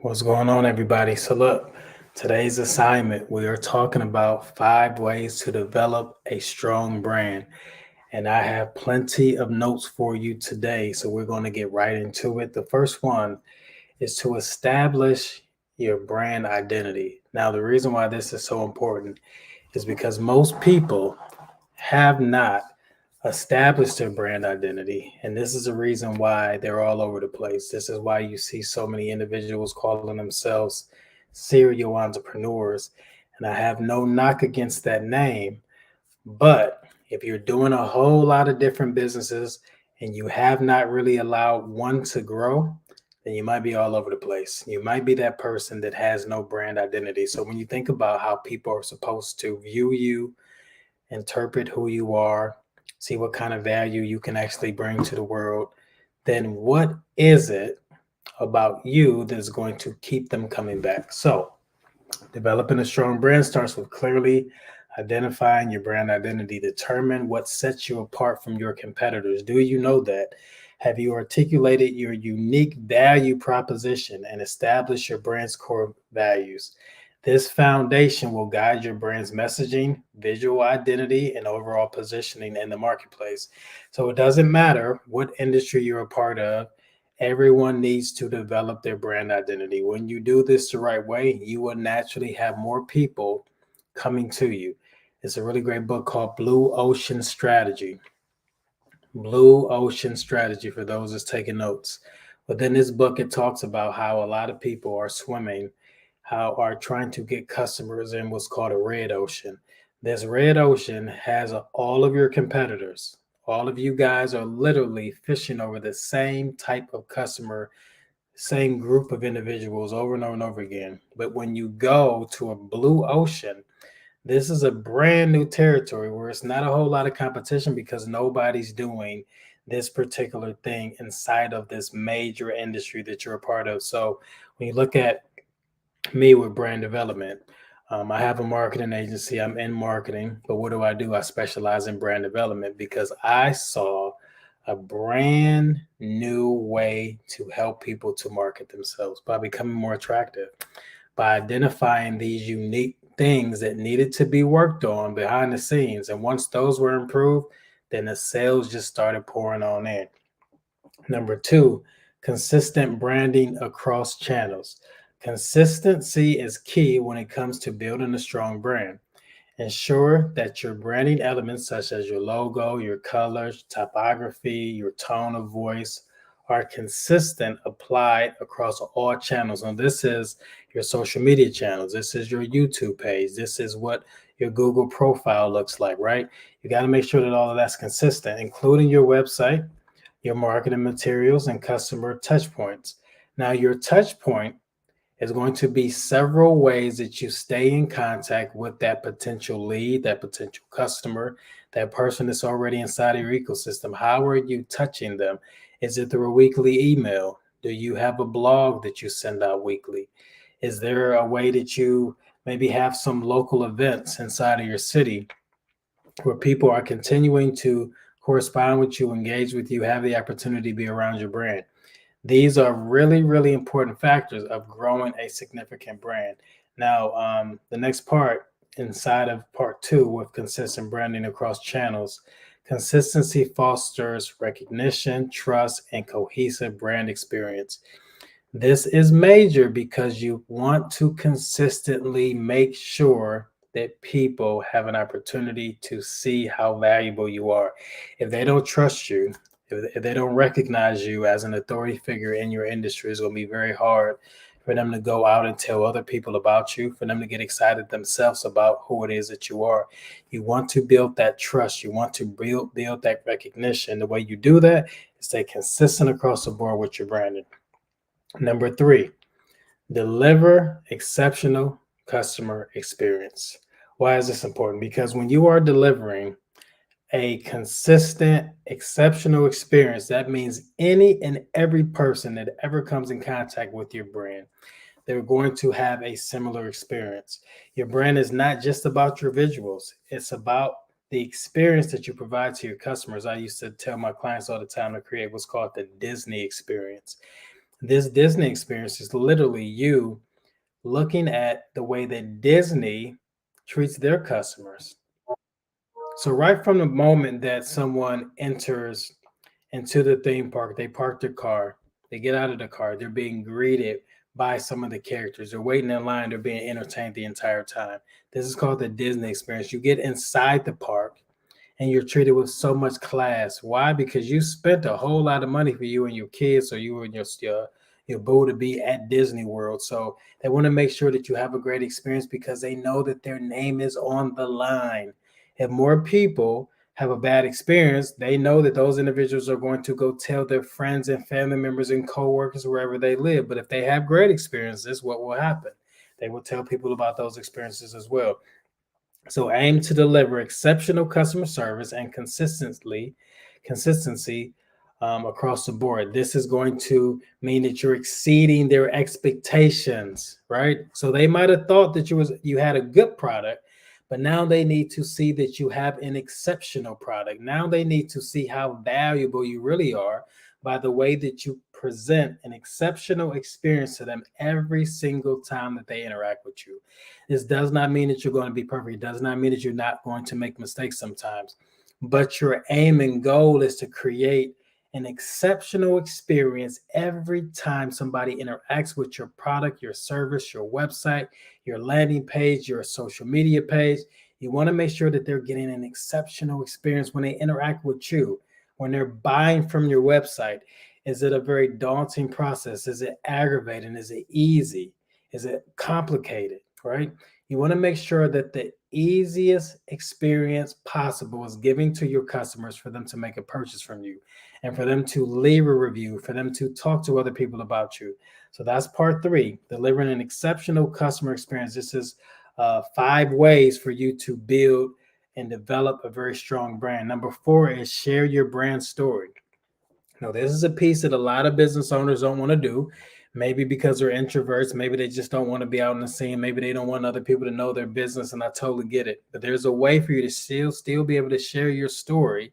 What's going on, everybody? So, look, today's assignment, we are talking about 5 ways to develop a strong brand. And I have plenty of notes for you today. So, we're going to get right into it. The first one is to establish your brand identity. Now, the reason why this is so important is because most people have not established their brand identity. And this is the reason why they're all over the place. This is why you see so many individuals calling themselves serial entrepreneurs. And I have no knock against that name. But if you're doing a whole lot of different businesses and you have not really allowed one to grow, then you might be all over the place. You might be that person that has no brand identity. So when you think about how people are supposed to view you, interpret who you are, see what kind of value you can actually bring to the world, then what is it about you that's going to keep them coming back? So, developing a strong brand starts with clearly identifying your brand identity. Determine what sets you apart from your competitors. Do you know that? Have you articulated your unique value proposition and established your brand's core values? This foundation will guide your brand's messaging, visual identity, and overall positioning in the marketplace. So it doesn't matter what industry you're a part of, everyone needs to develop their brand identity. When you do this the right way, you will naturally have more people coming to you. It's a really great book called Blue Ocean Strategy. Blue Ocean Strategy for those that's taking notes. Within this book, it talks about how a lot of people are swimming, how are trying to get customers in what's called a red ocean. This red ocean has all of your competitors. All of you guys are literally fishing over the same type of customer, same group of individuals over and over and over again. But when you go to a blue ocean, this is a brand new territory where it's not a whole lot of competition because nobody's doing this particular thing inside of this major industry that you're a part of. So when you look at me with brand development, I have a marketing agency. I'm in marketing, but what do? I specialize in brand development because I saw a brand new way to help people to market themselves by becoming more attractive, by identifying these unique things that needed to be worked on behind the scenes. And once those were improved, then the sales just started pouring on in. Number two, consistent branding across channels. Consistency is key when it comes to building a strong brand. Ensure that your branding elements, such as your logo, your colors, typography, your tone of voice, are consistent, applied across all channels. And this is your social media channels. This is your YouTube page. This is what your Google profile looks like, right? You got to make sure that all of that's consistent, including your website, your marketing materials, and customer touch points. Now, your touch point is going to be several ways that you stay in contact with that potential lead, that potential customer, that person that's already inside of your ecosystem. How are you touching them? Is it through a weekly email? Do you have a blog that you send out weekly? Is there a way that you maybe have some local events inside of your city where people are continuing to correspond with you, engage with you, have the opportunity to be around your brand? These are really, really important factors of growing a significant brand. Now, the next part inside of part two with consistent branding across channels, consistency fosters recognition, trust, and cohesive brand experience. This is major because you want to consistently make sure that people have an opportunity to see how valuable you are. If they don't trust you, if they don't recognize you as an authority figure in your industry, it's going to be very hard for them to go out and tell other people about you, for them to get excited themselves about who it is that you are. You want to build that trust. You want to build that recognition. The way you do that is stay consistent across the board with your branding. Number three, deliver exceptional customer experience. Why is this important? Because when you are delivering a consistent, exceptional experience, that means any and every person that ever comes in contact with your brand, they're going to have a similar experience. Your brand is not just about your visuals, it's about the experience that you provide to your customers. I used to tell my clients all the time to create what's called the Disney experience. This Disney experience is literally you looking at the way that Disney treats their customers. So right from the moment that someone enters into the theme park, they park their car, they get out of the car, they're being greeted by some of the characters. They're waiting in line, they're being entertained the entire time. This is called the Disney experience. You get inside the park and you're treated with so much class. Why? Because you spent a whole lot of money for you and your kids, or you and your boo to be at Disney World. So they want to make sure that you have a great experience because they know that their name is on the line. If more people have a bad experience, they know that those individuals are going to go tell their friends and family members and coworkers wherever they live. But if they have great experiences, what will happen? They will tell people about those experiences as well. So aim to deliver exceptional customer service and consistency across the board. This is going to mean that you're exceeding their expectations, right? So they might have thought that you had a good product, but now they need to see that you have an exceptional product. Now they need to see how valuable you really are by the way that you present an exceptional experience to them every single time that they interact with you. This does not mean that you're going to be perfect. It does not mean that you're not going to make mistakes sometimes, but your aim and goal is to create an exceptional experience every time somebody interacts with your product, your service, your website, your landing page, your social media page. You want to make sure that they're getting an exceptional experience when they interact with you, when they're buying from your website. Is it a very daunting process? Is it aggravating? Is it easy? Is it complicated? Right? You want to make sure that the easiest experience possible is giving to your customers for them to make a purchase from you and for them to leave a review, for them to talk to other people about you. So that's part 3, delivering an exceptional customer experience. This is 5 ways for you to build and develop a very strong brand. Number 4 is share your brand story. Now, this is a piece that a lot of business owners don't want to do. Maybe because they're introverts, maybe they just don't want to be out in the scene, maybe they don't want other people to know their business, and I totally get it. But there's a way for you to still be able to share your story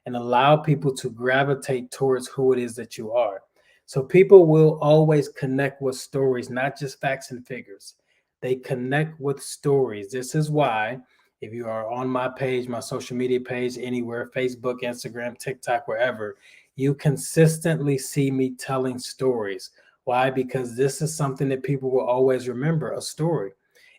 and allow people to gravitate towards who it is that you are. So people will always connect with stories, not just facts and figures. They connect with stories. This is why if you are on my page, my social media page, anywhere, Facebook, Instagram, TikTok, wherever, you consistently see me telling stories. Why? Because this is something that people will always remember, a story.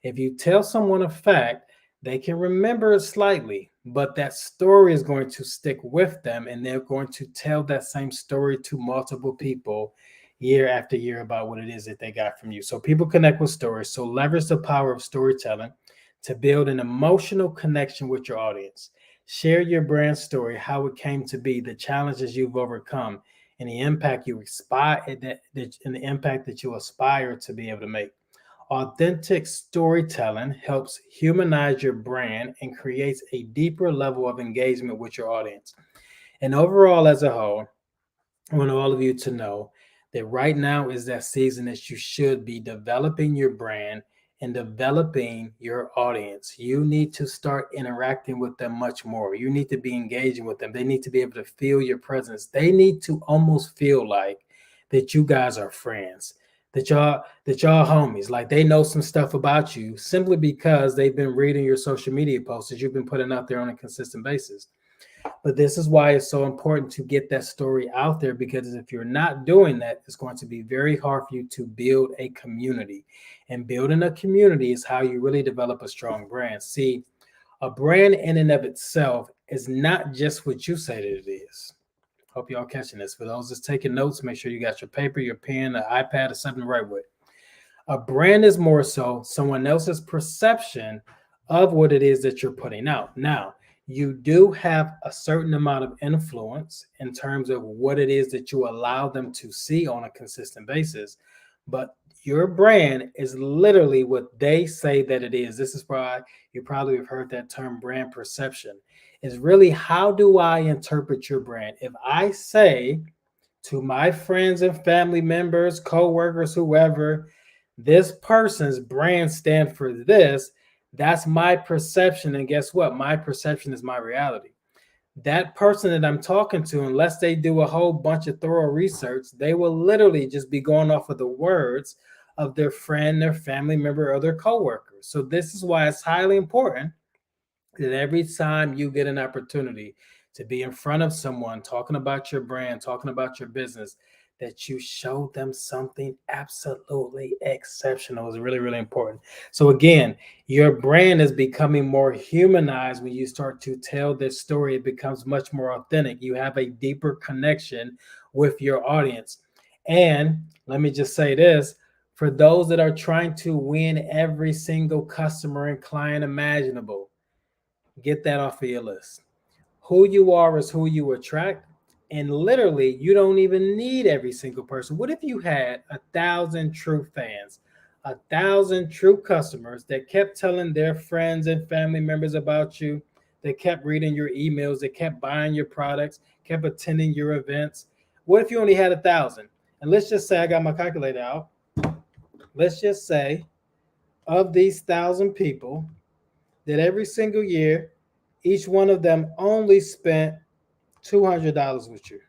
If you tell someone a fact, they can remember it slightly, but that story is going to stick with them, and they're going to tell that same story to multiple people year after year about what it is that they got from you. So people connect with stories. So leverage the power of storytelling to build an emotional connection with your audience. Share your brand story, how it came to be, the challenges you've overcome, and the impact you aspire to be able to make. Authentic storytelling helps humanize your brand and creates a deeper level of engagement with your audience. And overall, as a whole, I want all of you to know that right now is that season that you should be developing your brand and developing your audience. You need to start interacting with them much more. You need to be engaging with them. They need to be able to feel your presence. They need to almost feel like that you guys are friends, that y'all homies. Like they know some stuff about you simply because they've been reading your social media posts that you've been putting out there on a consistent basis. But this is why it's so important to get that story out there, because if you're not doing that, it's going to be very hard for you to build a community. And building a community is how you really develop a strong brand. See, a brand in and of itself is not just what you say that it is. Hope y'all catching this. For those that's taking notes, make sure you got your paper, your pen, an iPad, or something to write with. A brand is more so someone else's perception of what it is that you're putting out. Now, you do have a certain amount of influence in terms of what it is that you allow them to see on a consistent basis, but your brand is literally what they say that it is. This is why you probably have heard that term brand perception. Is really, how do I interpret your brand? If I say to my friends and family members, co-workers, whoever, this person's brand stand for this, that's my perception. And guess what? My perception is my reality. that person that I'm talking to, unless they do a whole bunch of thorough research, they will literally just be going off of the words of their friend, their family member, or their coworkers. So this is why it's highly important that every time you get an opportunity to be in front of someone talking about your brand, talking about your business, that you show them something absolutely exceptional is really, really important. So again, your brand is becoming more humanized when you start to tell this story. It becomes much more authentic. You have a deeper connection with your audience. And let me just say this, for those that are trying to win every single customer and client imaginable, get that off of your list. Who you are is who you attract. And literally, you don't even need every single person. What if you had 1,000 true fans, 1,000 true customers that kept telling their friends and family members about you, that kept reading your emails, that kept buying your products, kept attending your events? What if you only had 1,000? And let's just say I got my calculator out. Let's just say of these 1,000 people, that every single year, each one of them only spent $200 with you.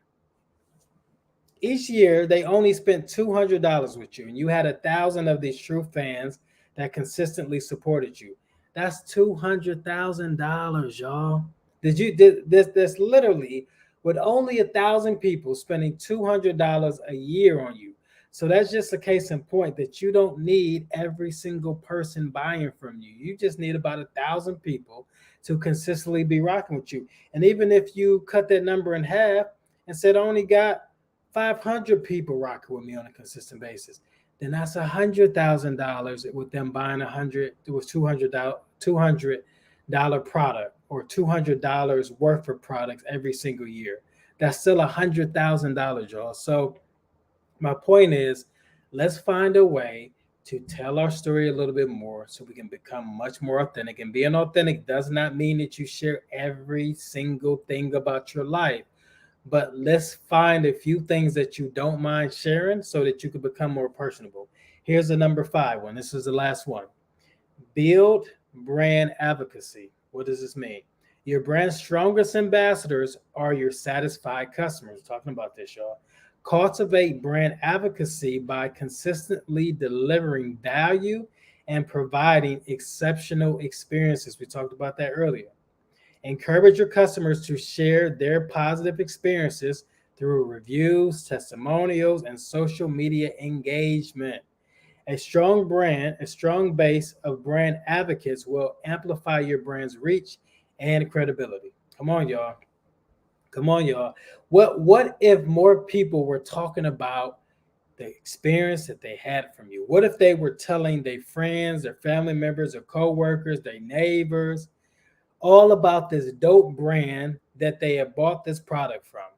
Each year, they only spent $200 with you, and you had 1,000 of these true fans that consistently supported you. That's $200,000, y'all. Did this? This literally with only 1,000 people spending $200 a year on you. So that's just a case in point that you don't need every single person buying from you. You just need about 1,000 people to consistently be rocking with you. And even if you cut that number in half and said I only got 500 people rocking with me on a consistent basis, then that's $100,000 with them buying 100. It was $200 product or $200 worth of products every single year. That's still $100,000, y'all. So my point is, let's find a way to tell our story a little bit more so we can become much more authentic. And being authentic does not mean that you share every single thing about your life, but let's find a few things that you don't mind sharing so that you can become more personable. Here's the number 5 one. This is the last one. Build brand advocacy. What does this mean? Your brand's strongest ambassadors are your satisfied customers. Talking about this, y'all. Cultivate brand advocacy by consistently delivering value and providing exceptional experiences. We talked about that earlier. Encourage your customers to share their positive experiences through reviews, testimonials, and social media engagement. A strong base of brand advocates will amplify your brand's reach and credibility. Come on, y'all. Come on, y'all. What if more people were talking about the experience that they had from you? What if they were telling their friends, their family members, their coworkers, their neighbors, all about this dope brand that they have bought this product from,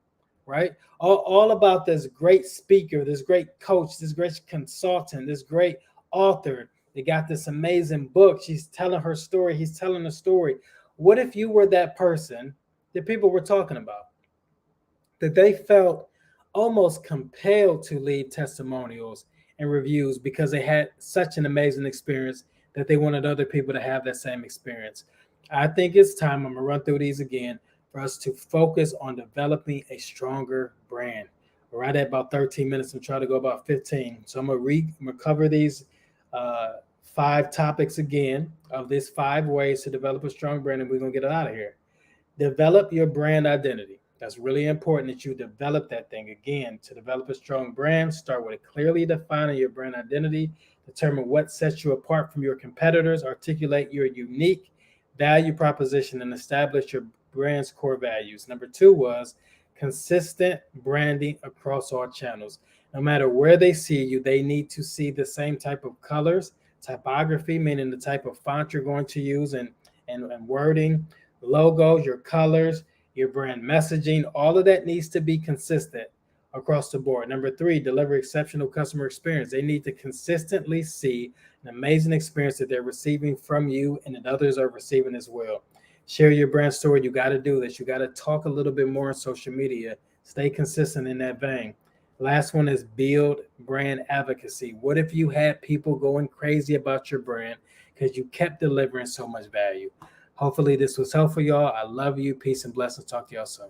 right? All about this great speaker, this great coach, this great consultant, this great author. They got this amazing book. She's telling her story. He's telling a story. What if you were that person that people were talking about, that they felt almost compelled to leave testimonials and reviews because they had such an amazing experience that they wanted other people to have that same experience? I think it's time, I'm going to run through these again, for us to focus on developing a stronger brand. We're right at about 13 minutes and try to go about 15. So I'm going to cover these 5 topics again of these 5 ways to develop a strong brand, and we're going to get it out of here. Develop your brand identity. That's really important that you develop that thing. Again, to develop a strong brand, start with clearly defining your brand identity, determine what sets you apart from your competitors, articulate your unique value proposition, and establish your brand's core values. Number 2 was consistent branding across all channels. No matter where they see you, they need to see the same type of colors, typography, meaning the type of font you're going to use, and wording, logos, your colors, your brand messaging. All of that needs to be consistent across the board. Number 3, deliver exceptional customer experience. They need to consistently see an amazing experience that they're receiving from you and that others are receiving as well. Share your brand story. You got to do this. You got to talk a little bit more on social media. Stay consistent in that vein. Last one is build brand advocacy. What if you had people going crazy about your brand because you kept delivering so much value? Hopefully this was helpful, y'all. I love you. Peace and blessings. Talk to y'all soon.